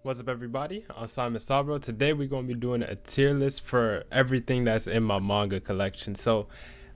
What's up, everybody? I'm Simon Sabro. Today we're going to be doing a tier list for everything that's in my manga collection. So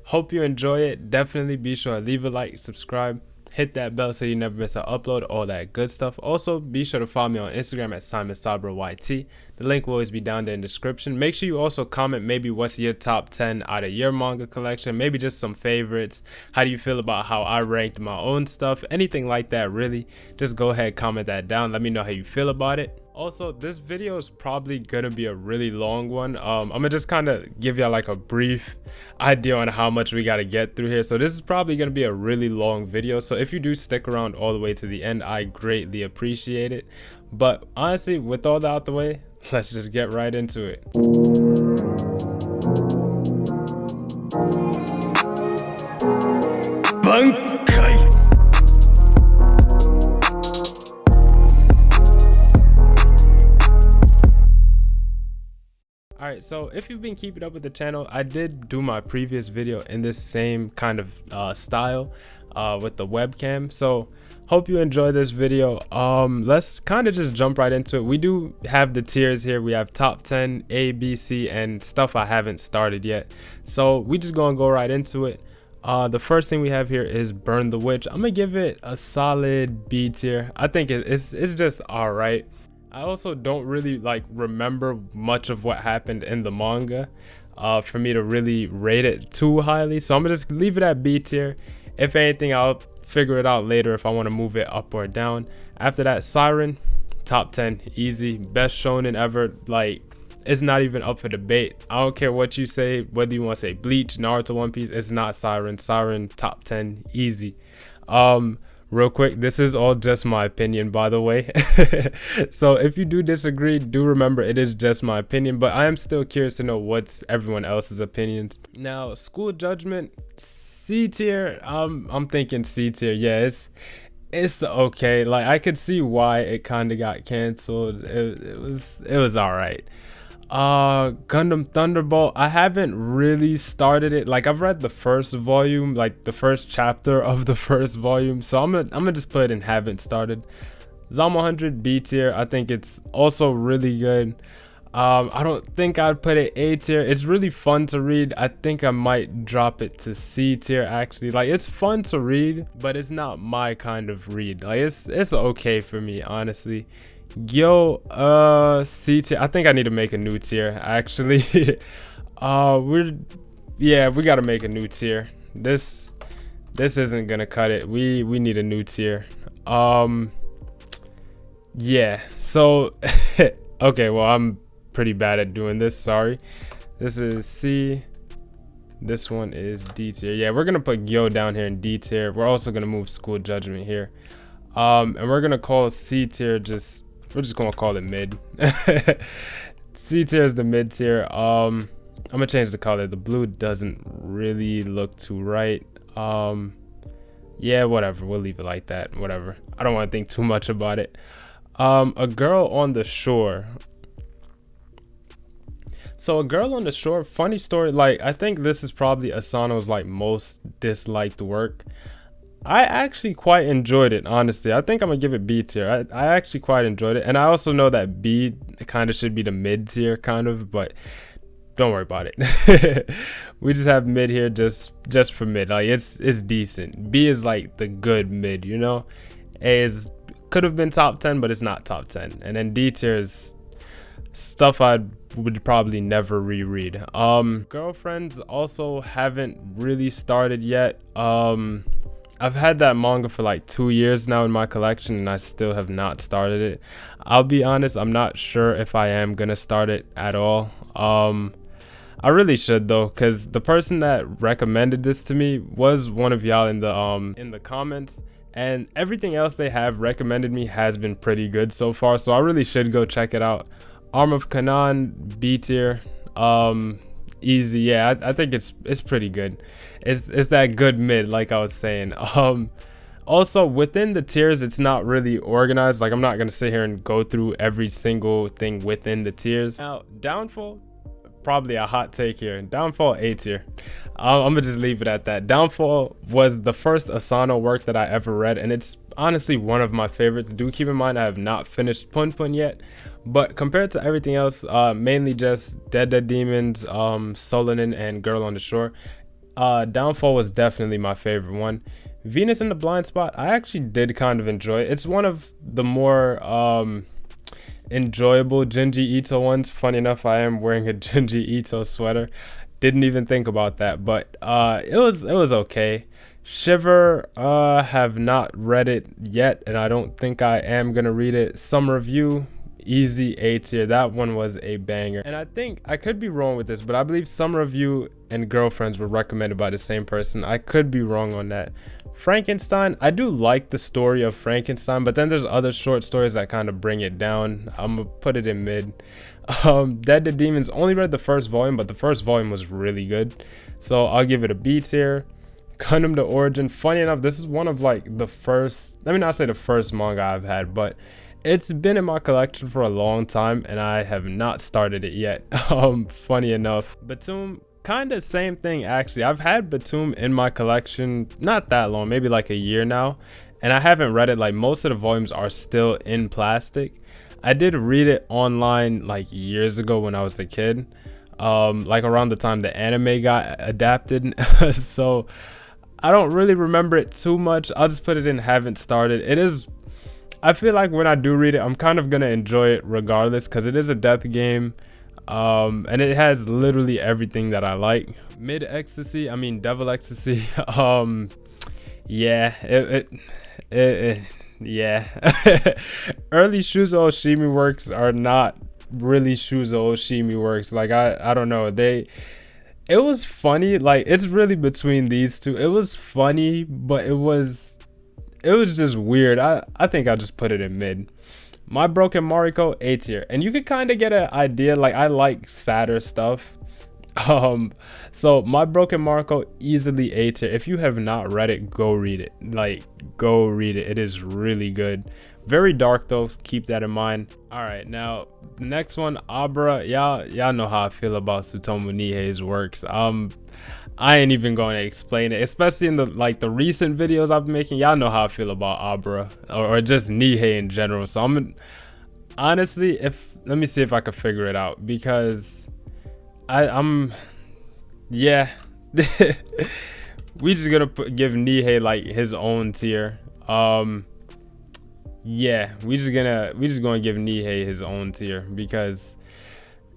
hope you enjoy it. Definitely be sure to leave a like, subscribe, hit that bell so you never miss an upload, all that good stuff. Also, be sure to follow me on Instagram at Simon Sabro YT. The link will always be down there in the description. Make sure you also comment maybe what's your top 10 out of your manga collection, maybe just some favorites. How do you feel about how I ranked my own stuff? Anything like that, really. Just go ahead, comment that down. Let me know how you feel about it. Also, this video is probably gonna be a really long one. I'm gonna just kind of give y'all like a brief idea on how much we gotta get through here. So this is probably gonna be a really long video. So if you do stick around all the way to the end, I greatly appreciate it. But honestly, with all that out the way, let's just get right into it. Alright, so if you've been keeping up with the channel, I did do my previous video in this same kind of style with the webcam. So hope you enjoy this video. Let's kind of just jump right into it. We do have the tiers here. We have top 10, A, B, C, and stuff I haven't started yet. So we just gonna go right into it. The first thing we have here is Burn the Witch. I'm gonna give it a solid B tier. I think it's just all right. I also don't really remember much of what happened in the manga for me to really rate it too highly, so I'm gonna just leave it at B tier. If anything, I'll figure it out later if I want to move it up or down. After that, Siren, top 10, easy, best shonen ever. Like, it's not even up for debate. I don't care what you say, whether you want to say Bleach, Naruto, One Piece, it's not Siren. Siren, top 10, easy. Real quick, this is all just my opinion, by the way. So if you do disagree, do remember it is just my opinion, but I am still curious to know what's everyone else's opinions. Now, School Judgment, C tier. I'm thinking C tier. Yeah, it's okay. Like, I could see why it kind of got canceled. It was all right. Gundam Thunderbolt, I haven't really started it. Like, I've read the first volume, like the first chapter of the first volume, so I'm gonna just put it in haven't started. Zom 100, B tier. I think it's also really good. I don't think I'd put it A tier. It's really fun to read. I think I might drop it to C tier, actually. Like, it's fun to read, but it's not my kind of read. Like, it's okay for me, honestly. C tier. I think I need to make a new tier, actually. We gotta make a new tier. This isn't gonna cut it. We need a new tier. Yeah, so okay, well, I'm pretty bad at doing this, sorry. This is C, this one is D tier. Yeah, we're gonna put Gyo down here in D tier. We're also gonna move School Judgment here, and we're gonna call C tier we're just gonna call it mid. C tier is the mid tier. I'm gonna change the color. The blue doesn't really look too right. Yeah, whatever, we'll leave it like that. Whatever, I don't want to think too much about it. A Girl on the Shore. So A Girl on the Shore, funny story. Like, I think this is probably Asano's most disliked work. I actually quite enjoyed it, honestly. I think I'm gonna give it B tier. I actually quite enjoyed it, and I also know that B kind of should be the mid tier, kind of, but don't worry about it. We just have mid here, just for mid. Like, it's decent. B is like the good mid, you know. A could have been top 10, but it's not top 10. And then D tier is stuff I would probably never reread. Girlfriends also haven't really started yet. I've had that manga for like 2 years now in my collection, and I still have not started it. I'll be honest, I'm not sure if I am gonna start it at all. I really should though, because the person that recommended this to me was one of y'all in the comments, and everything else they have recommended me has been pretty good so far, so I really should go check it out. Arm of Canaan, B tier. Easy. Yeah, I think it's pretty good. It's that good mid, like I was saying. Also, within the tiers, it's not really organized. Like, I'm not gonna sit here and go through every single thing within the tiers. Now, Downfall, probably a hot take here. Downfall, A tier. I'm gonna just leave it at that. Downfall was the first Asano work that I ever read, and it's honestly one of my favorites. Do keep in mind I have not finished Pun Pun yet, but compared to everything else, mainly just Dead Dead Demons, Solonin, and Girl on the Shore, Downfall was definitely my favorite one. Venus in the Blind Spot, I actually did kind of enjoy. It's one of the more enjoyable Junji Ito ones. Funny enough, I am wearing a Junji Ito sweater. Didn't even think about that, but it was okay. Shiver, have not read it yet, and I don't think I am gonna read it. Some Review, easy A tier. That one was a banger, and I think I could be wrong with this, but I believe Some Review and Girlfriends were recommended by the same person. I could be wrong on that. Frankenstein, I do like the story of Frankenstein, but then there's other short stories that kind of bring it down. I'm gonna put it in mid. Dead to Demons, only read the first volume, but the first volume was really good, so I'll give it a B tier. Gundam the Origin, funny enough, this is one of like the first, let me not say the first manga I've had, but it's been in my collection for a long time and I have not started it yet. Funny enough. Batum, kind of same thing actually. I've had Batum in my collection not that long, maybe like a year now, and I haven't read it. Like most of the volumes are still in plastic. I did read it online like years ago when I was a kid, like around the time the anime got adapted. So I don't really remember it too much. I'll just put it in haven't started. It is, I feel like when I do read it, I'm kind of gonna enjoy it regardless, because it is a death game, and it has literally everything that I like. Mid Ecstasy, I mean Devil Ecstasy, yeah, yeah. Early Shuzo Oshimi works are not really Shuzo Oshimi works. Like I don't know, it was funny. Like it's really between these two. It was funny, but it was just weird. I think I'll just put it in mid. My Broken Mariko, A tier, and you could kind of get an idea. Like I like sadder stuff, so My Broken Mariko, easily A tier. If you have not read it, go read it. Like go read it. It is really good. Very dark though, keep that in mind. All right, now the next one, Abra. Y'all know how I feel about Tsutomu Nihei's works. I ain't even going to explain it, especially in the recent videos I've been making. Y'all know how I feel about Abra, or just Nihei in general. So I'm honestly, let me see if I can figure it out, because I'm yeah. We just gonna give Nihei like his own tier. Yeah, we just gonna give Nihei his own tier, because,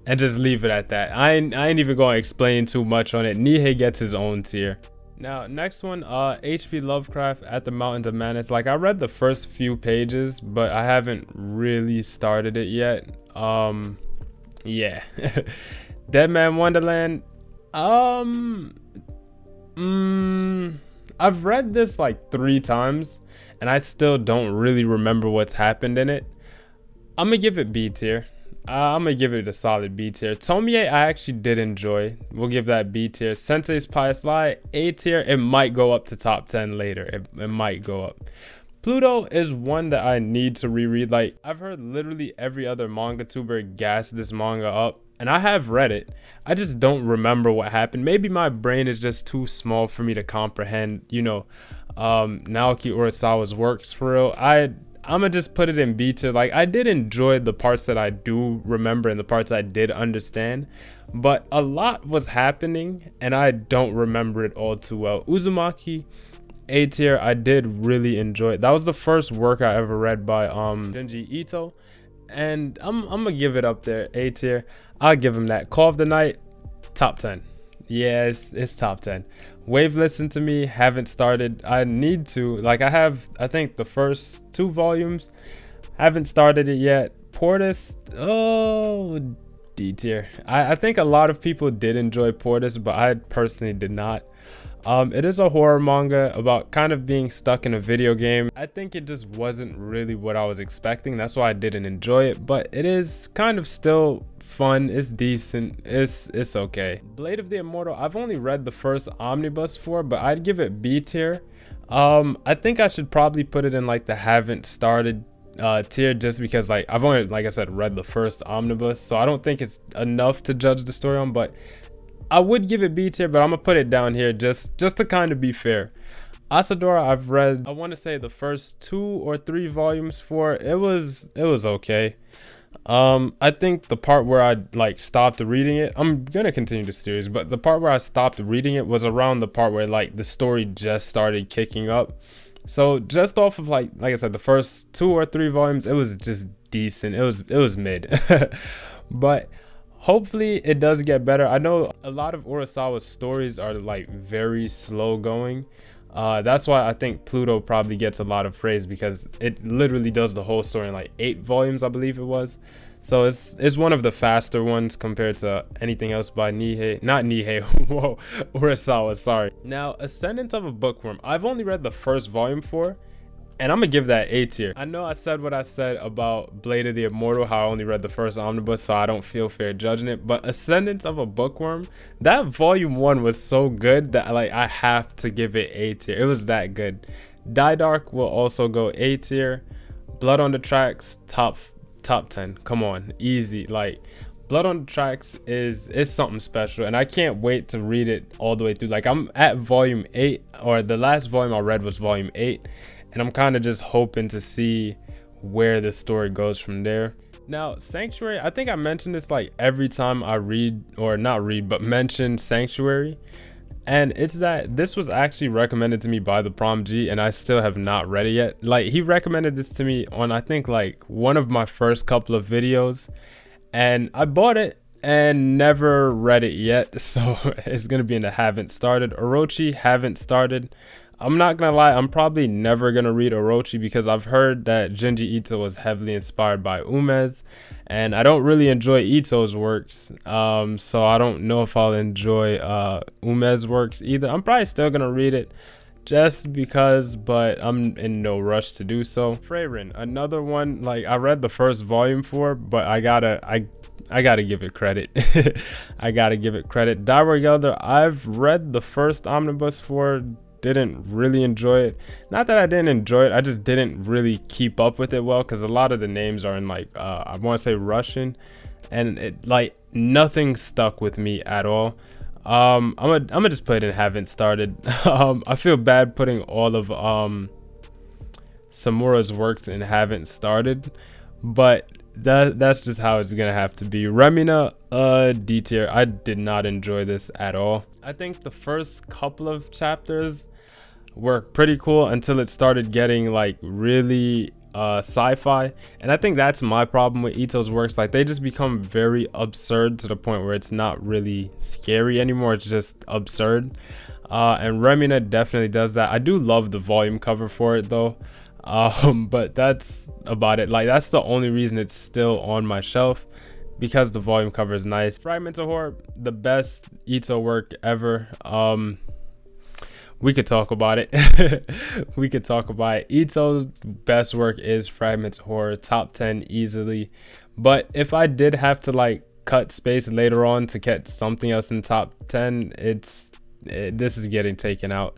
and just leave it at that. I ain't even gonna explain too much on it. Nihei gets his own tier. Now next one, HP Lovecraft at the Mountains of Madness. Like I read the first few pages, but I haven't really started it yet. Yeah. Dead Man Wonderland, I've read this like 3 times and I still don't really remember what's happened in it. I'm gonna give it B tier. I'm gonna give it a solid B tier. Tomie I actually did enjoy. We'll give that B tier. Sensei's Pious Lie, A tier. It might go up to top 10 later. It might go up. Pluto is one that I need to reread. Like I've heard literally every other manga tuber gas this manga up, and I have read it. I just don't remember what happened. Maybe my brain is just too small for me to comprehend, you know, Naoki Urasawa's works for real. I'm gonna just put it in B tier. Like I did enjoy the parts that I do remember and the parts I did understand, but a lot was happening and I don't remember it all too well. Uzumaki, A tier. I did really enjoy it. That was the first work I ever read by Junji Ito, and I'm gonna give it up there, A tier. I'll give him that. Call of the Night, top 10. Yeah, it's top 10. Wave Listen to Me, haven't started. I need to. Like I think the first 2 volumes, haven't started it yet. Portis, oh, D tier. I think a lot of people did enjoy Portis, but I personally did not. It is a horror manga about kind of being stuck in a video game. I think it just wasn't really what I was expecting. That's why I didn't enjoy it, but it is kind of still fun. It's decent. It's okay. Blade of the Immortal, I've only read the first omnibus for, but I'd give it B tier. I think I should probably put it in like the haven't started tier, just because like I've only, like I said, read the first omnibus, so I don't think it's enough to judge the story on, but I would give it B tier, but I'm gonna put it down here just to kind of be fair. Asadora, I've read, I want to say the first 2 or 3 volumes for. It was okay. I think the part where I like stopped reading it, I'm gonna continue the series, but the part where I stopped reading it was around the part where like the story just started kicking up. So just off of like I said, the first 2 or 3 volumes, it was just decent. It was mid. But hopefully it does get better. I know a lot of Urasawa's stories are like very slow going. That's why I think Pluto probably gets a lot of praise, because it literally does the whole story in like 8 volumes, I believe it was. So it's one of the faster ones compared to anything else by Nihei. Not Nihei, whoa, Urasawa, sorry. Now, Ascendance of a Bookworm, I've only read the first volume for, and I'm gonna give that A tier. I know I said what I said about Blade of the Immortal, how I only read the first omnibus, so I don't feel fair judging it. But Ascendance of a Bookworm, that volume 1 was so good that like I have to give it A tier. It was that good. Die Dark will also go A tier. Blood on the Tracks, top 10. Come on, easy. Like Blood on the Tracks is something special, and I can't wait to read it all the way through. Like I'm at volume 8, or the last volume I read was volume 8. And I'm kind of just hoping to see where the story goes from there. Now, Sanctuary, I think I mentioned this like every time I read, or not read, but mention Sanctuary. And it's that this was actually recommended to me by the Prom G, and I still have not read it yet. Like he recommended this to me on, I think like one of my first couple of videos, and I bought it and never read it yet. So it's going to be in the haven't started. Orochi, haven't started. I'm not gonna lie, I'm probably never gonna read Orochi because I've heard that Junji Ito was heavily inspired by Umez, and I don't really enjoy Ito's works, so I don't know if I'll enjoy Umez's works either. I'm probably still gonna read it just because, but I'm in no rush to do so. Freyrin, another one like I read the first volume for, but I gotta give it credit. I gotta give it credit. Direwolf Gelder, I've read the first omnibus for, didn't really enjoy it. Not that I didn't enjoy it, I just didn't really keep up with it well, because a lot of the names are in like I want to say Russian, and it like nothing stuck with me at all. I'm gonna just put it in haven't started. I feel bad putting all of Samura's works in haven't started, but that's just how it's gonna have to be. Remina, D tier. I did not enjoy this at all. I think the first couple of chapters were pretty cool until it started getting like really sci-fi, and I think that's my problem with Ito's works. Like they just become very absurd to the point where it's not really scary anymore, it's just absurd. And Remina definitely does that. I do love the volume cover for it though, but that's about it. Like that's the only reason it's still on my shelf, because the volume cover is nice. Fragments of Horror, the best Ito work ever. We could talk about it. We could talk about it. Ito's best work is Fragments of Horror, top 10 easily. But if I did have to like cut space later on to get something else in top 10, this is getting taken out.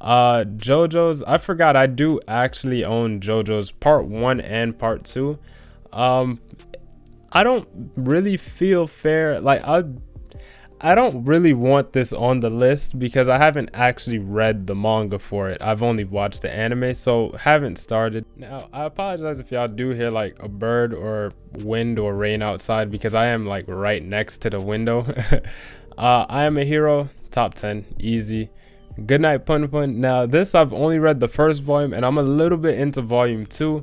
JoJo's, I forgot I do actually own JoJo's part 1 and part 2. I don't really feel fair, like I don't really want this on the list because I haven't actually read the manga for it. I've only watched the anime, so haven't started. Now, I apologize if y'all do hear like a bird or wind or rain outside, because I am like right next to the window. I Am a Hero, top 10, easy. Goodnight Pun Pun. Now, this I've only read the first volume, and I'm a little bit into volume 2.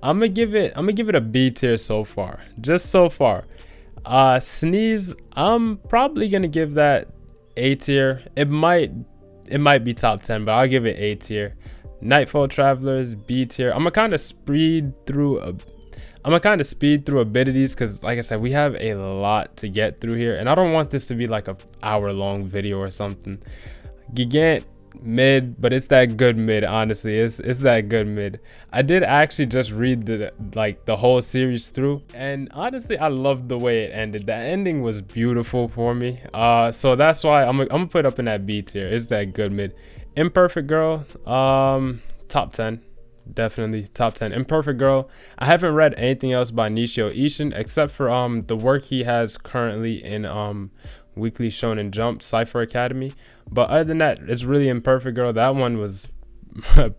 I'm gonna give it a B tier so far, just so far. Sneeze, I'm probably gonna give that A tier. It might be top 10, but I'll give it A tier. Nightfall Travelers, B tier. I'm gonna kind of speed through a bit of these, because like I said, we have a lot to get through here, and I don't want this to be like a hour-long video or something. Gigant, mid, but it's that good mid. Honestly, it's that good mid. I did actually just read the whole series through, and honestly I loved the way it ended. The ending was beautiful for me, so that's why I'm gonna put up in that B tier. It's that good mid. Imperfect Girl, top 10, definitely top 10. Imperfect Girl, I haven't read anything else by Nishio Ishin except for the work he has currently in Weekly Shonen Jump Cypher Academy. But other than that, it's really Imperfect Girl. That one was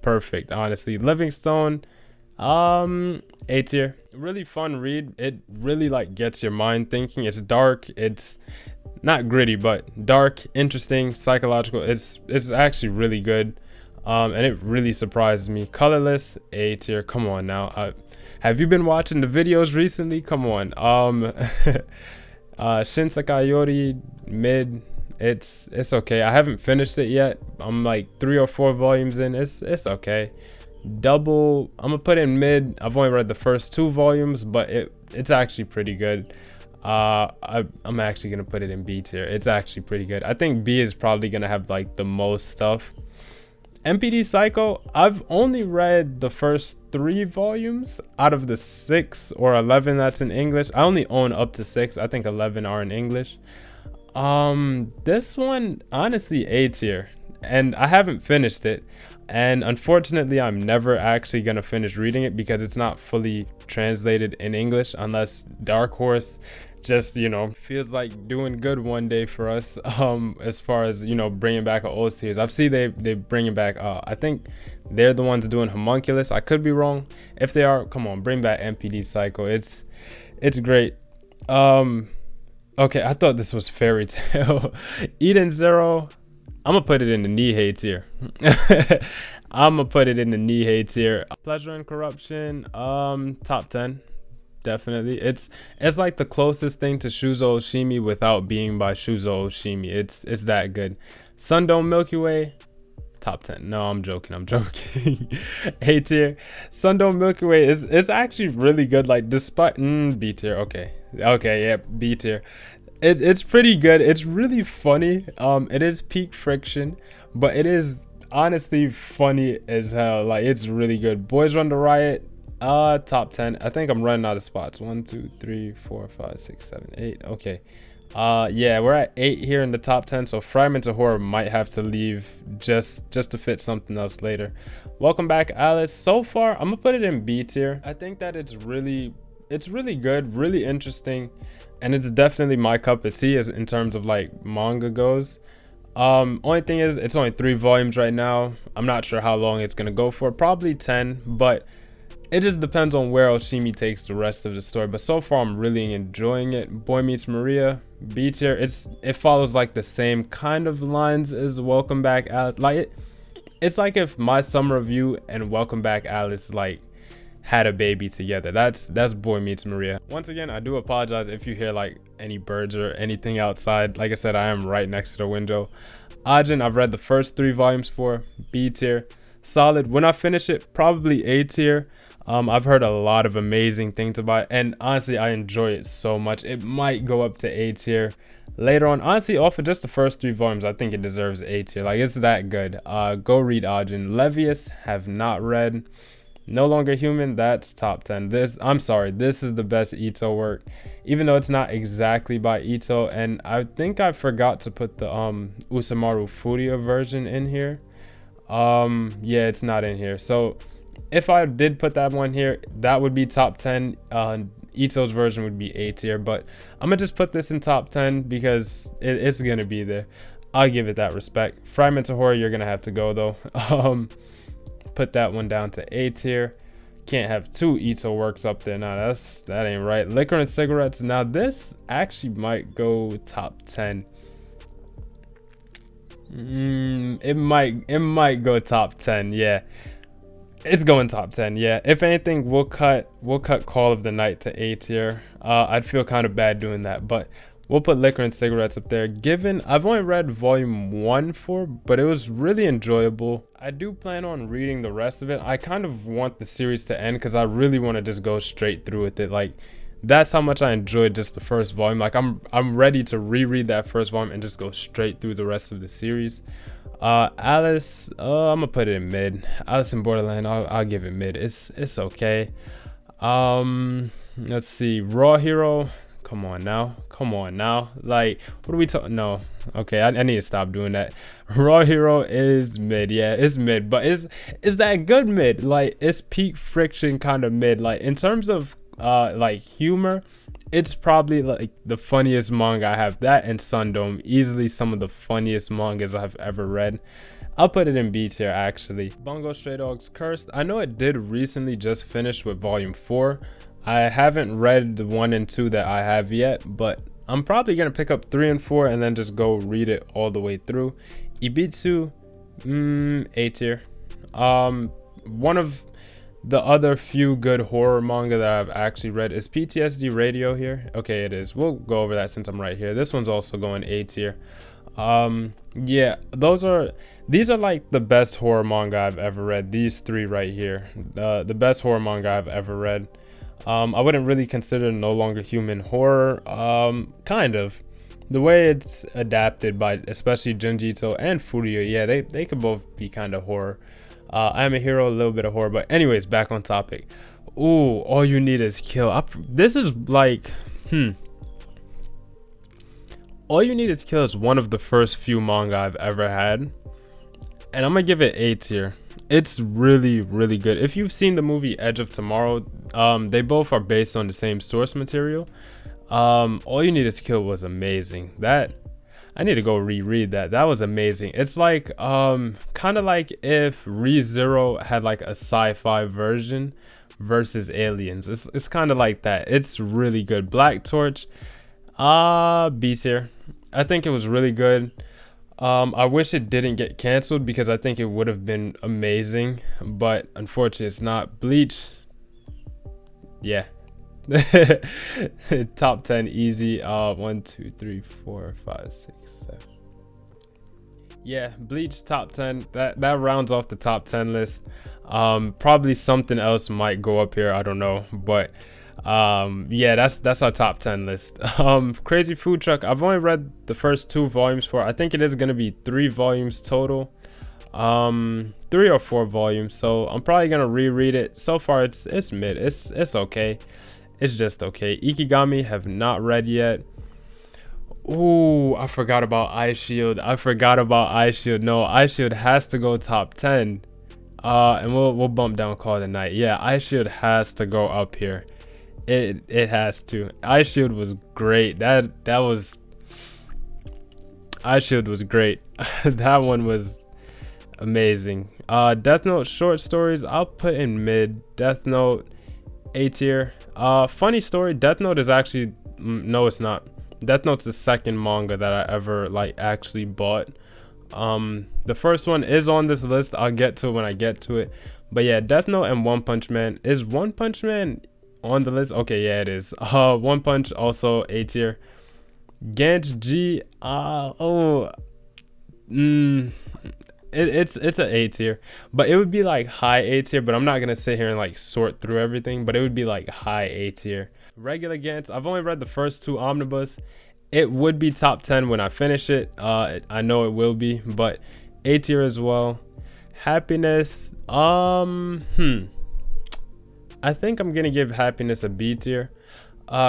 perfect, honestly. Livingstone, A tier. Really fun read. It really like gets your mind thinking. It's dark. It's not gritty, but dark, interesting, psychological. It's actually really good. And it really surprised me. Colorless, A tier. Come on now. Have you been watching the videos recently? Come on. Shinsekai Yori, mid. It's okay. I haven't finished it yet. I'm like 3 or 4 volumes in. It's okay. Double, I'm gonna put in mid. I've only read the first 2 volumes, but it's actually pretty good. I'm actually gonna put it in B tier. It's actually pretty good. I think B is probably gonna have like the most stuff. MPD Psycho, I've only read the first 3 volumes out of the 6 or 11 that's in English. I only own up to 6. I think 11 are in English. This one, honestly, A tier. And I haven't finished it. And unfortunately, I'm never actually going to finish reading it because it's not fully translated in English unless Dark Horse just, you know, feels like doing good one day for us, as far as, you know, bringing back an old series. I've seen they bringing back, I think they're the ones doing Homunculus. I could be wrong. If they are, come on, bring back MPD Psycho. It's great. Okay, I thought this was Fairy Tail. Eden Zero, I'm gonna put it in the Nihei tier. I'm gonna put it in the Nihei tier. Pleasure and Corruption, top 10. Definitely. It's like the closest thing to Shuzo Oshimi without being by Shuzo Oshimi. It's that good. Sundome Milky Way, top 10. No, I'm joking. A tier. Sundome Milky Way is actually really good. Like despite B tier. Okay, yeah, B tier. It's pretty good. It's really funny. It is peak friction, but it is honestly funny as hell. Like it's really good. Boys Run the Riot, top 10. I think I'm running out of spots. 1 2 3 4 5 6 7 8. Okay, yeah, we're at 8 here in the top 10, so Fragments of Horror might have to leave just to fit something else later. Welcome Back Alice, so far I'm gonna put it in B tier. I think that it's really good, really interesting, and it's definitely my cup of tea as in terms of like manga goes. Only thing is it's only 3 volumes right now. I'm not sure how long it's gonna go for, probably 10, but it just depends on where Oshimi takes the rest of the story. But so far I'm really enjoying it. Boy Meets Maria, B tier. It follows like the same kind of lines as Welcome Back Alice. Like it's like if My Summer of You and Welcome Back Alice like had a baby together. That's Boy Meets Maria. Once again, I do apologize if you hear like any birds or anything outside. Like I said, I am right next to the window. Ajin, I've read the first 3 volumes for, B tier. Solid. When I finish it, probably A tier. I've heard a lot of amazing things about it, and honestly I enjoy it so much. It might go up to A tier later on. Honestly, off of just the first 3 volumes, I think it deserves A tier. Like it's that good. Go read Ajin. Levius, have not read. No Longer Human, that's top 10. I'm sorry, this is the best Ito work, even though it's not exactly by Ito, and I think I forgot to put the Usamaru Furia version in here. Yeah, it's not in here. So if I did put that one here, that would be top 10. Ito's version would be A tier, but I'm gonna just put this in top 10 because it's gonna be there. I'll give it that respect. Fragments of Horror, you're gonna have to go though. Put that one down to A tier. Can't have 2 Ito works up there. Now that ain't right. Liquor and Cigarettes, now this actually might go top 10. It might go top 10. Yeah, it's going top 10. Yeah, if anything, we'll cut Call of the Night to A tier. I'd feel kind of bad doing that, but we'll put Liquor and Cigarettes up there. Given I've only read volume 1 for, but it was really enjoyable. I do plan on reading the rest of it. I kind of want the series to end because I really want to just go straight through with it. Like that's how much I enjoyed just the first volume. Like I'm ready to reread that first volume and just go straight through the rest of the series. Alice, I'm gonna put it in mid. Alice in Borderland, I'll give it mid. It's okay. Let's see, Raw Hero. Come on now. Like, what are we talking? No, okay, I need to stop doing that. Raw Hero is mid. Yeah, it's mid, but is that good mid? Like, it's peak friction kind of mid. Like in terms of like humor, it's probably like the funniest manga I have. That and Sundome, easily some of the funniest mangas I've ever read. I'll put it in B tier actually. Bungo Stray Dogs Cursed. I know it did recently just finish with volume 4. I haven't read the 1 and 2 that I have yet, but I'm probably gonna pick up 3 and 4 and then just go read it all the way through. Ibitsu, A tier. One of the other few good horror manga that I've actually read is PTSD Radio here. Okay, it is. We'll go over that since I'm right here. This one's also going A tier. Yeah, these are like the best horror manga I've ever read. These 3 right here, the best horror manga I've ever read. I wouldn't really consider No Longer Human horror. Kind of. The way it's adapted by especially Junji Ito and Furuya, yeah, they could both be kind of horror. I Am a Hero, a little bit of horror, but anyways, back on topic. Ooh, All You Need Is Kill. This is like, All You Need Is Kill is one of the first few manga I've ever had, and I'm gonna give it A tier. It's really, really good. If you've seen the movie Edge of Tomorrow, they both are based on the same source material. All You Need Is Kill was amazing. I need to go reread that. That was amazing. It's like kind of like if Re:Zero had like a sci-fi version versus Aliens. It's kind of like that. It's really good. Black Torch, B tier. I think it was really good. I wish it didn't get canceled because I think it would have been amazing, but unfortunately it's not. Bleach, yeah. Top 10 easy. 1 2 3 4 5 6 7. Yeah, Bleach top 10. That rounds off the top 10 list. Probably something else might go up here, I don't know, but yeah, that's our top 10 list. Crazy Food Truck, I've only read the first 2 volumes for. I think it is going to be 3 volumes total. 3 or 4 volumes, so I'm probably gonna reread it. So far it's mid. It's okay. It's just okay. Ikigami have not read yet. Ooh, I forgot about Ice Shield. No, Ice Shield has to go top 10. And we'll bump down Call it a Night. Yeah, Ice Shield has to go up here. It has to. Ice Shield was great. Ice Shield was great. That one was amazing. Death Note short stories, I'll put in mid. Death Note A tier. Funny story, Death Note is actually, no it's not. Death Note's the second manga that I ever like actually bought. The first one is on this list. I'll get to it when I get to it. But yeah, Death Note and One Punch Man. Is One Punch Man on the list? Okay, yeah, it is. One Punch also A tier. Gantz G, it's an A tier, but it would be like high A tier, but I'm not gonna sit here and like sort through everything, but it would be like high A tier. Regular Gantz, I've only read the first 2 omnibus. It would be top 10 when I finish it. I know it will be, but A tier as well. Happiness, I think I'm gonna give Happiness a B tier.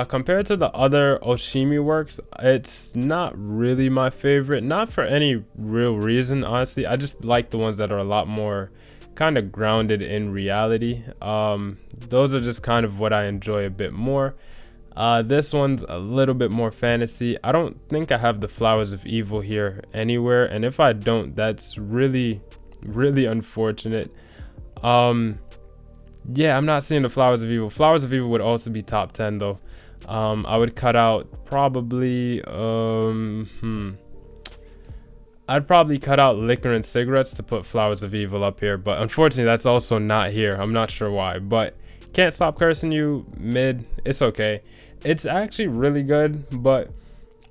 Compared to the other Oshimi works, it's not really my favorite. Not for any real reason, honestly. I just like the ones that are a lot more kind of grounded in reality. Those are just kind of what I enjoy a bit more. This one's a little bit more fantasy. I don't think I have the Flowers of Evil here anywhere, and if I don't, that's really, really unfortunate. Yeah, I'm not seeing the Flowers of Evil. Flowers of Evil would also be top 10 though. I would cut out probably I'd probably cut out Liquor and Cigarettes to put Flowers of Evil up here, but unfortunately that's also not here. I'm not sure why, but Can't Stop Cursing You, mid. It's okay. It's actually really good, but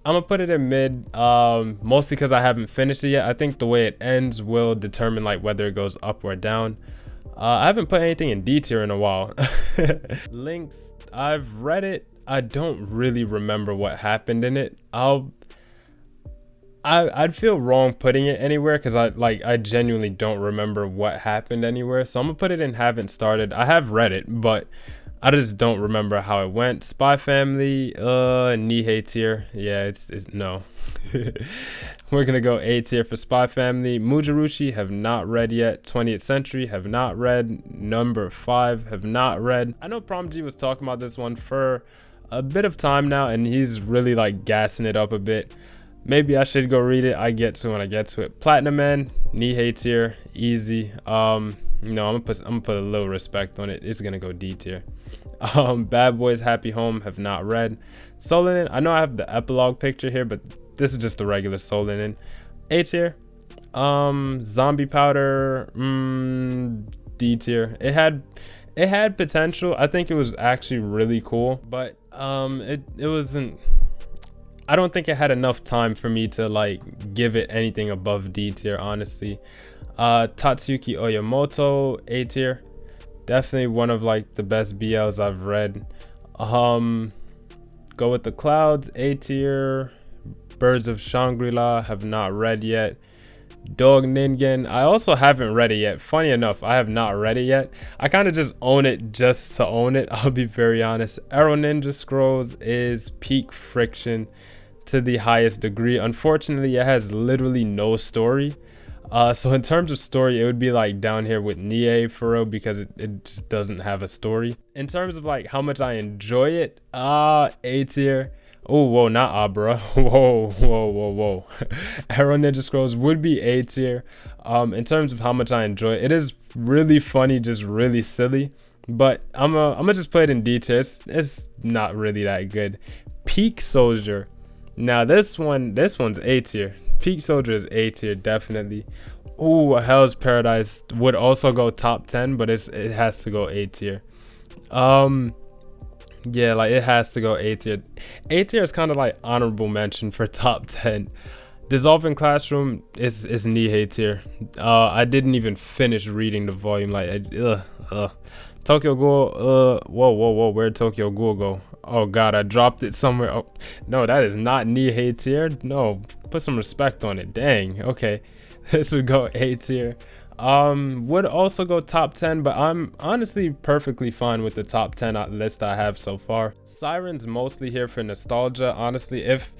I'm gonna put it in mid, mostly because I haven't finished it yet. I think the way it ends will determine like whether it goes up or down. I haven't put anything in D tier in a while. Links, I've read it. I don't really remember what happened in it. I'd feel wrong putting it anywhere because I genuinely don't remember what happened anywhere. So I'm gonna put it in haven't started. I have read it, but I just don't remember how it went. Spy Family, Nihei tier. Yeah, it's no. We're gonna go A tier for Spy Family. Mujirushi have not read yet. 20th Century have not read. Number 5 have not read. I know Prom G was talking about this one for a bit of time now, and he's really like gassing it up a bit. Maybe I should go read it. I get to when I get to it. Platinum Man, Nihei tier, easy. No, I'm gonna put a little respect on it. It's gonna go D tier. Bad Boys Happy Home, have not read. Soul Linen, I know I have the epilogue picture here, but this is just the regular Soul Linen. A tier. Zombie Powder, D tier. It had potential. I think it was actually really cool, but it wasn't. I don't think it had enough time for me to like give it anything above D tier, honestly. Tatsuki Oyamoto, A tier. Definitely one of like the best BLs I've read. Go with the Clouds, A tier. Birds of Shangri-La, have not read yet. Dog Ningen, I also haven't read it yet. Funny enough, I have not read it yet. I kind of just own it just to own it, I'll be very honest. Arrow Ninja Scrolls is peak friction to the highest degree. Unfortunately, it has literally no story. So in terms of story, it would be like down here with Nie for real, because it just doesn't have a story. In terms of like how much I enjoy it, A tier. Oh, whoa, not Abra. Whoa. Arrow Ninja Scrolls would be A tier. In terms of how much I enjoy it, it is really funny, just really silly. But I'm gonna just play it in D tier. It's not really that good. Peak Soldier. Now this one's A tier. Peak Soldier is A tier, definitely. Ooh, Hell's Paradise would also go top 10, but it has to go A tier. Yeah, like it has to go A tier. A tier is kind of like honorable mention for top 10. Dissolving Classroom is Nihei tier. I didn't even finish reading the volume. Like, Tokyo Ghoul. Whoa, where'd Tokyo Ghoul go? Oh god, I dropped it somewhere. Oh no, that is not Nihei tier. No, put some respect on it. Dang. Okay, this would go A tier. Would also go top 10, but I'm honestly perfectly fine with the top 10 list I have so far. Siren's mostly here for nostalgia. Honestly, if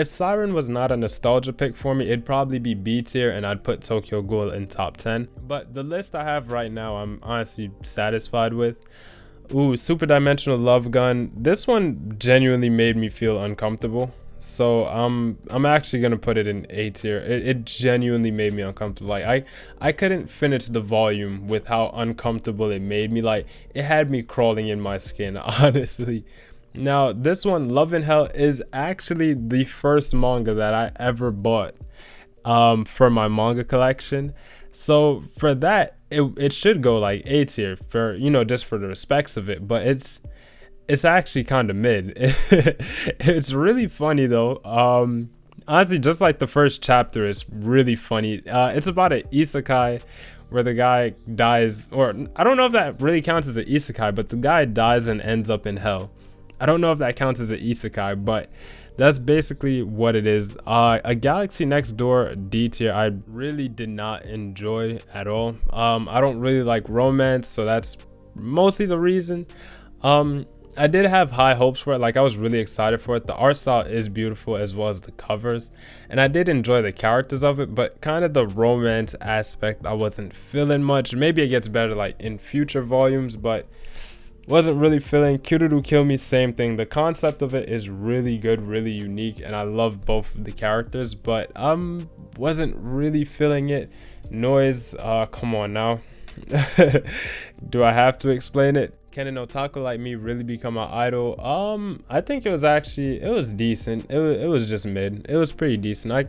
Siren was not a nostalgia pick for me, it'd probably be B tier, and I'd put Tokyo Ghoul in top 10. But the list I have right now, I'm honestly satisfied with. Ooh, Super Dimensional Love Gun. This one genuinely made me feel uncomfortable. So I'm actually gonna put it in A tier. It genuinely made me uncomfortable. Like I couldn't finish the volume with how uncomfortable it made me. Like it had me crawling in my skin, honestly. Now this one, Love in Hell, is actually the first manga that I ever bought for my manga collection. So for that, it should go like A tier for, you know, just for the respects of it. But it's actually kind of mid. It's really funny though. Honestly, just like the first chapter is really funny. It's about an isekai where the guy dies, or I don't know if that really counts as an isekai, but the guy dies and ends up in hell. I don't know if that counts as an isekai, but that's basically what it is. A Galaxy Next Door, D tier, I really did not enjoy at all. I don't really like romance, so that's mostly the reason. I did have high hopes for it. Like I was really excited for it. The art style is beautiful, as well as the covers, and I did enjoy the characters of it, but kind of the romance aspect I wasn't feeling much. Maybe it gets better like in future volumes, but wasn't really feeling. Kiruru Kill Me, same thing. The concept of it is really good, really unique, and I love both of the characters, but wasn't really feeling it. Noise, come on now. Do I have to explain it? Can an otaku like me really become an idol? I think it was decent. It was just mid. It was pretty decent. I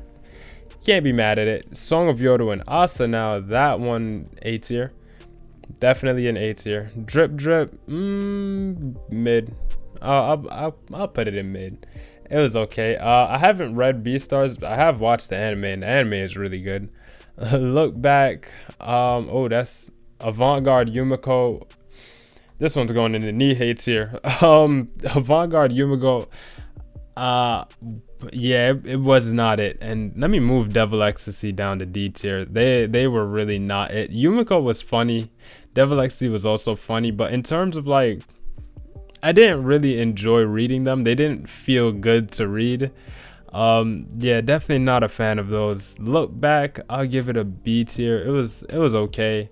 can't be mad at it. Song of Yodo and Asa, now that one A tier. Definitely an A tier. Drip Drip, mid. I'll put it in mid. It was okay. I haven't read Beastars. I have watched the anime, and the anime is really good. Look Back. Oh, that's Avant-Garde Yumiko. This one's going in the Nihei tier. Avant-Garde Yumiko. Yeah, it was not it. And let me move Devil Ecstasy down to D tier. They were really not it. Yumiko was funny. Devil Ecstasy was also funny, but in terms of like, I didn't really enjoy reading them. They didn't feel good to read. Yeah, definitely not a fan of those. Look Back, I'll give it a B tier. It was okay.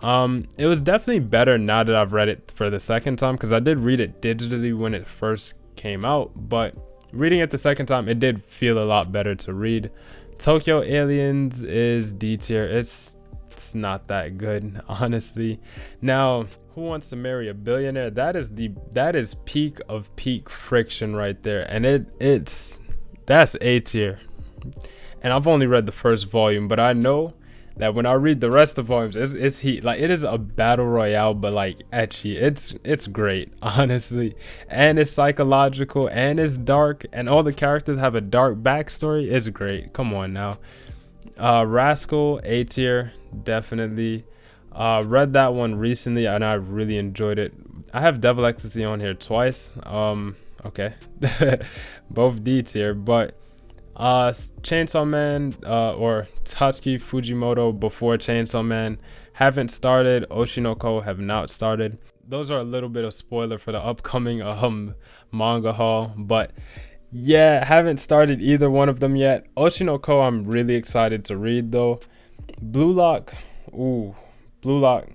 It was definitely better now that I've read it for the second time, because I did read it digitally when it first came out, but reading it the second time, it did feel a lot better to read. Tokyo Aliens is D tier. It's not that good, honestly. Now, Who Wants to Marry a Billionaire? That is peak of peak friction right there, and that's A tier. And I've only read the first volume, but I know that when I read the rest of the volumes, it's heat. Like, it is a battle royale, but like ecchi. It's great, honestly, and it's psychological and it's dark, and all the characters have a dark backstory. It's great. Come on now. Rascal, A tier, definitely. Read that one recently and I really enjoyed it. I have Devil Ecstasy on here twice. Okay, both D tier, but Chainsaw Man or Tatsuki Fujimoto before Chainsaw Man, haven't started. Oshinoko have not started. Those are a little bit of spoiler for the upcoming manga haul, but yeah, haven't started either one of them yet. Oshinoko I'm really excited to read though. Blue Lock, ooh, Blue Lock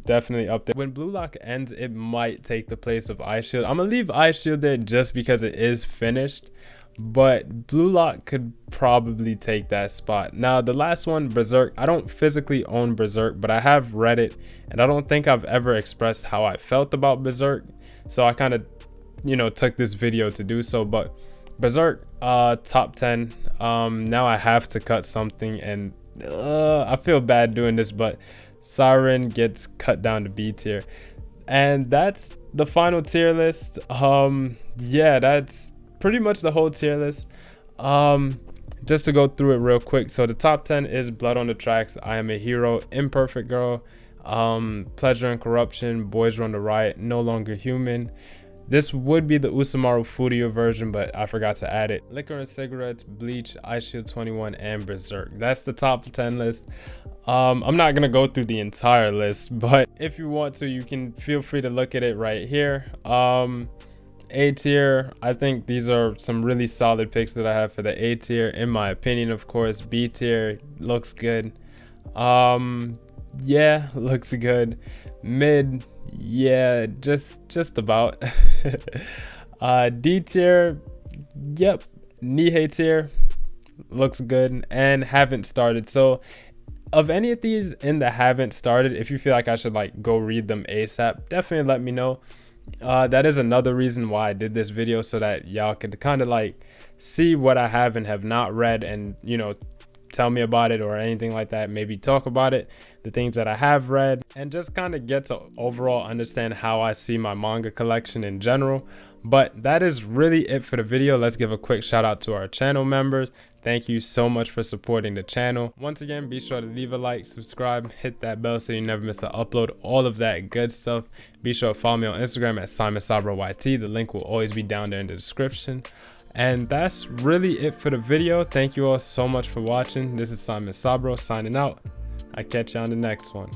definitely up there. When Blue Lock ends, it might take the place of Ice Shield. I'm gonna leave Ice Shield there just because it is finished, but Blue Lock could probably take that spot. Now the last one, Berserk, I don't physically own Berserk, but I have read it, and I don't think I've ever expressed how I felt about Berserk, so I kind of, you know, took this video to do so. But Berserk, top 10. Now I have to cut something, and I feel bad doing this, but Siren gets cut down to B tier, and that's the final tier list. Yeah, that's pretty much the whole tier list. Just to go through it real quick, so the top 10 is Blood on the Tracks, I Am a Hero, Imperfect Girl, Pleasure and Corruption, Boys Run the Riot, No Longer Human. This would be the Usamaru Furio version, but I forgot to add it. Liquor and Cigarettes, Bleach, Ice Shield 21, and Berserk. That's the top 10 list. I'm not gonna go through the entire list, but if you want to, you can feel free to look at it right here. A tier, I think these are some really solid picks that I have for the A tier, in my opinion, of course. B tier looks good. Yeah, looks good. Mid, yeah, just about. D tier, yep. Nihei tier looks good, and haven't started. So of any of these in the haven't started, if you feel like I should like go read them ASAP, definitely let me know. That is another reason why I did this video, so that y'all could kind of like see what I have and have not read, and, you know, tell me about it or anything like that. Maybe talk about it, the things that I have read, and just kind of get to overall understand how I see my manga collection in general. But that is really it for the video. Let's give a quick shout out to our channel members. Thank you so much for supporting the channel. Once again, be sure to leave a like, subscribe, hit that bell so you never miss an upload, all of that good stuff. Be sure to follow me on Instagram at SimonSabroYT. The link will always be down there in the description. And that's really it for the video. Thank you all so much for watching. This is Simon Sabro signing out. I'll catch you on the next one.